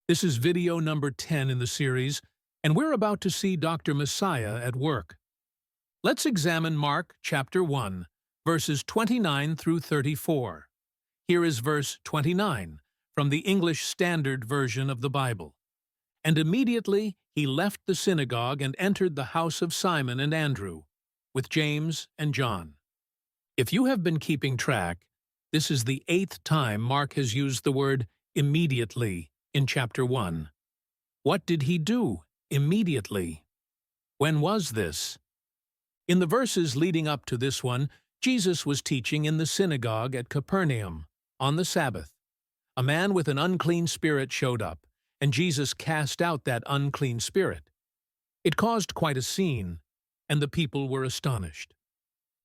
This is video number 10 in the series, and we're about to see Dr. Messiah at work. Let's examine Mark chapter 1, verses 29 through 34. Here is verse 29 from the English Standard Version of the Bible. And immediately he left the synagogue and entered the house of Simon and Andrew, with James and John. If you have been keeping track, this is the 8th time Mark has used the word immediately in chapter 1. What did he do immediately? When was this? In the verses leading up to this one, Jesus was teaching in the synagogue at Capernaum on the Sabbath. A man with an unclean spirit showed up, and Jesus cast out that unclean spirit. It caused quite a scene, and the people were astonished.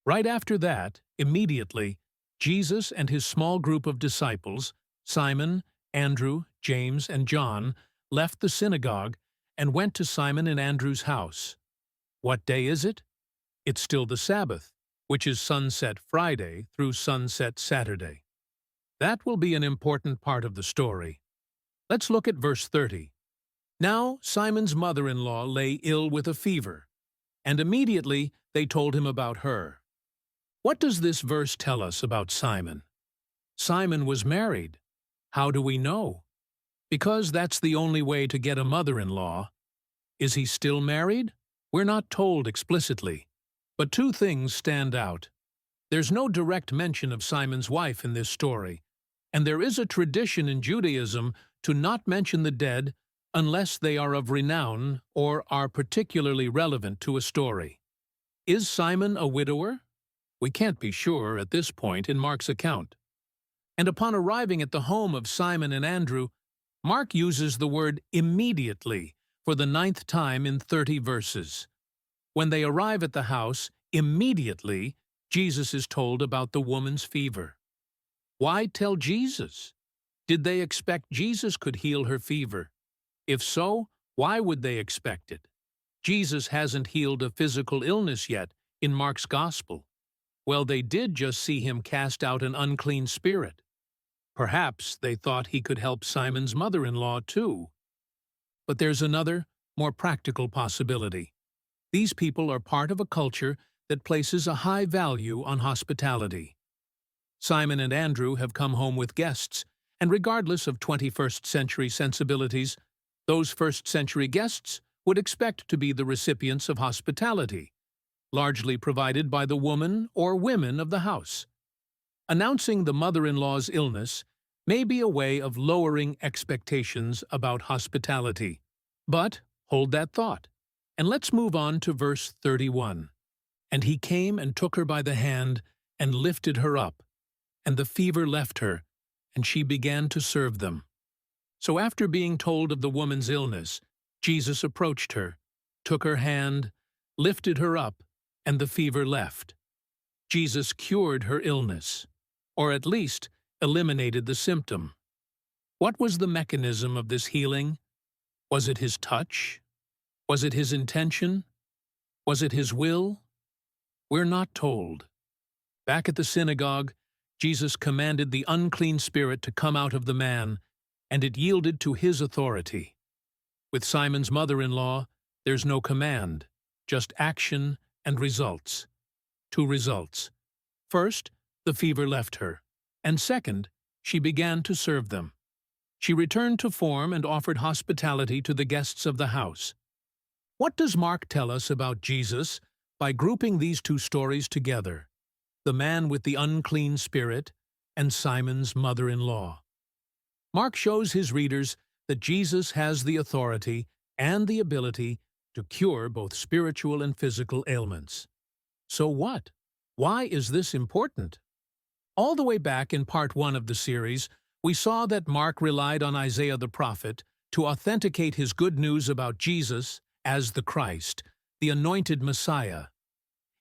Right after that, immediately, Jesus and his small group of disciples, Simon, Andrew, James, and John, left the synagogue and went to Simon and Andrew's house. What day is it? It's still the Sabbath, which is sunset Friday through sunset Saturday. That will be an important part of the story. Let's look at verse 30. Now Simon's mother-in-law lay ill with a fever, and immediately they told him about her. What does this verse tell us about Simon? Simon was married. How do we know? Because that's the only way to get a mother-in-law. Is he still married? We're not told explicitly, but two things stand out. There's no direct mention of Simon's wife in this story, and there is a tradition in Judaism to not mention the dead unless they are of renown or are particularly relevant to a story. Is Simon a widower? We can't be sure at this point in Mark's account. And upon arriving at the home of Simon and Andrew, Mark uses the word immediately for the 9th time in 30 verses. When they arrive at the house, immediately, Jesus is told about the woman's fever. Why tell Jesus? Did they expect Jesus could heal her fever? If so, why would they expect it? Jesus hasn't healed a physical illness yet in Mark's Gospel. Well, they did just see him cast out an unclean spirit. Perhaps they thought he could help Simon's mother-in-law too. But there's another, more practical possibility. These people are part of a culture that places a high value on hospitality. Simon and Andrew have come home with guests, and regardless of 21st century sensibilities, those first-century guests would expect to be the recipients of hospitality, largely provided by the woman or women of the house. Announcing the mother-in-law's illness may be a way of lowering expectations about hospitality. But hold that thought, and let's move on to verse 31. And he came and took her by the hand and lifted her up, and the fever left her, and she began to serve them. So after being told of the woman's illness, Jesus approached her, took her hand, lifted her up, and the fever left. Jesus cured her illness, or at least eliminated the symptom. What was the mechanism of this healing? Was it his touch? Was it his intention? Was it his will? We're not told. Back at the synagogue, Jesus commanded the unclean spirit to come out of the man, and it yielded to his authority. With Simon's mother-in-law, there's no command, just action and results. 2 results. First, the fever left her, and second, she began to serve them. She returned to form and offered hospitality to the guests of the house. What does Mark tell us about Jesus by grouping these two stories together, the man with the unclean spirit and Simon's mother-in-law? Mark shows his readers that Jesus has the authority and the ability to cure both spiritual and physical ailments. So what? Why is this important? All the way back in part 1 of the series, we saw that Mark relied on Isaiah the prophet to authenticate his good news about Jesus as the Christ, the anointed Messiah.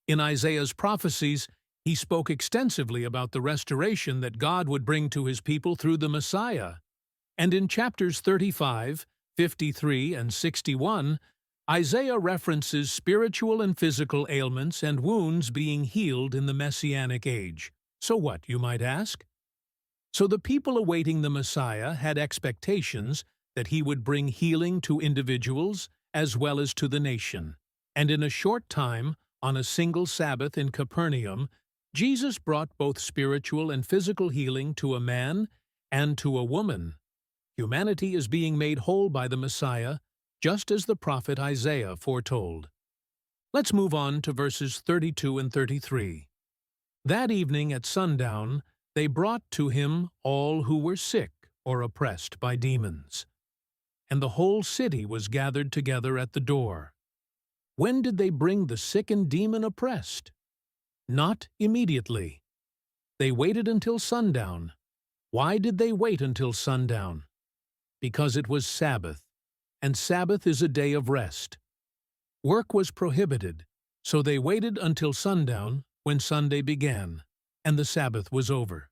In Isaiah's prophecies, he spoke extensively about the restoration that God would bring to his people through the Messiah. And in chapters 35, 53, and 61, Isaiah references spiritual and physical ailments and wounds being healed in the Messianic age. So what, you might ask? So the people awaiting the Messiah had expectations that he would bring healing to individuals as well as to the nation. And in a short time, on a single Sabbath in Capernaum, Jesus brought both spiritual and physical healing to a man and to a woman. Humanity is being made whole by the Messiah, just as the prophet Isaiah foretold. Let's move on to verses 32 and 33. That evening at sundown, they brought to him all who were sick or oppressed by demons. And the whole city was gathered together at the door. When did they bring the sick and demon-oppressed? Not immediately. They waited until sundown. Why did they wait until sundown? Because it was Sabbath, and Sabbath is a day of rest. Work was prohibited, so they waited until sundown, when Sunday began, and the Sabbath was over.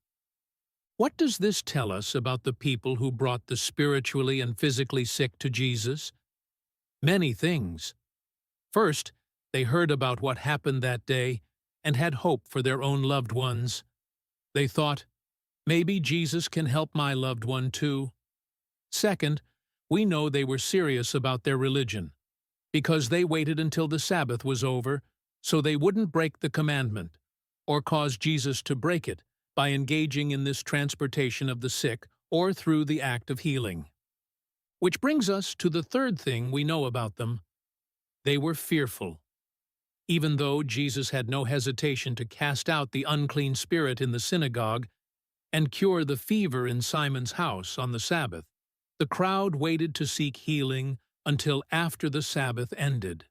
What does this tell us about the people who brought the spiritually and physically sick to Jesus? Many things. First, they heard about what happened that day and had hope for their own loved ones. They thought, maybe Jesus can help my loved one too. Second, we know they were serious about their religion, because they waited until the Sabbath was over so they wouldn't break the commandment or cause Jesus to break it by engaging in this transportation of the sick or through the act of healing. Which brings us to the third thing we know about them. They were fearful. Even though Jesus had no hesitation to cast out the unclean spirit in the synagogue and cure the fever in Simon's house on the Sabbath, the crowd waited to seek healing until after the Sabbath ended.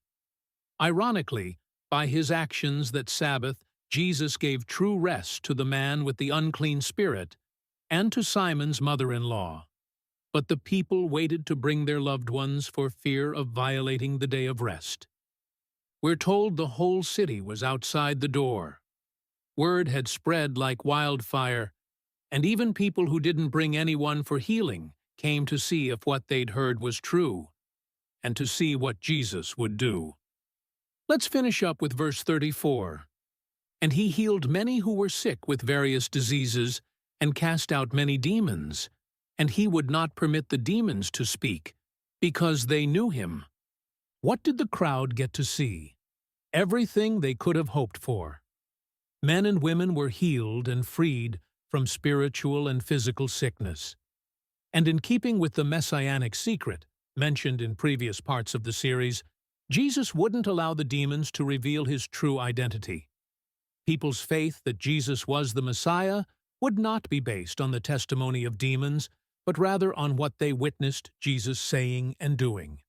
Ironically, by his actions that Sabbath, Jesus gave true rest to the man with the unclean spirit and to Simon's mother-in-law. But the people waited to bring their loved ones for fear of violating the day of rest. We're told the whole city was outside the door. Word had spread like wildfire, and even people who didn't bring anyone for healing came to see if what they'd heard was true, and to see what Jesus would do. Let's finish up with verse 34. And he healed many who were sick with various diseases, and cast out many demons, and he would not permit the demons to speak, because they knew him. What did the crowd get to see? Everything they could have hoped for. Men and women were healed and freed from spiritual and physical sickness. And in keeping with the messianic secret, mentioned in previous parts of the series, Jesus wouldn't allow the demons to reveal his true identity. People's faith that Jesus was the Messiah would not be based on the testimony of demons, but rather on what they witnessed Jesus saying and doing.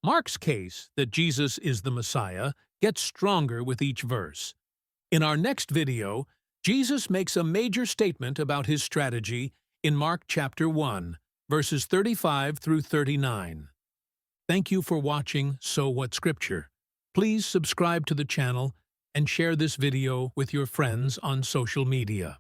Mark's case that Jesus is the Messiah gets stronger with each verse. In our next video, Jesus makes a major statement about his strategy in Mark chapter 1, verses 35 through 39. Thank you for watching SoWhatScripture. Please subscribe to the channel and share this video with your friends on social media.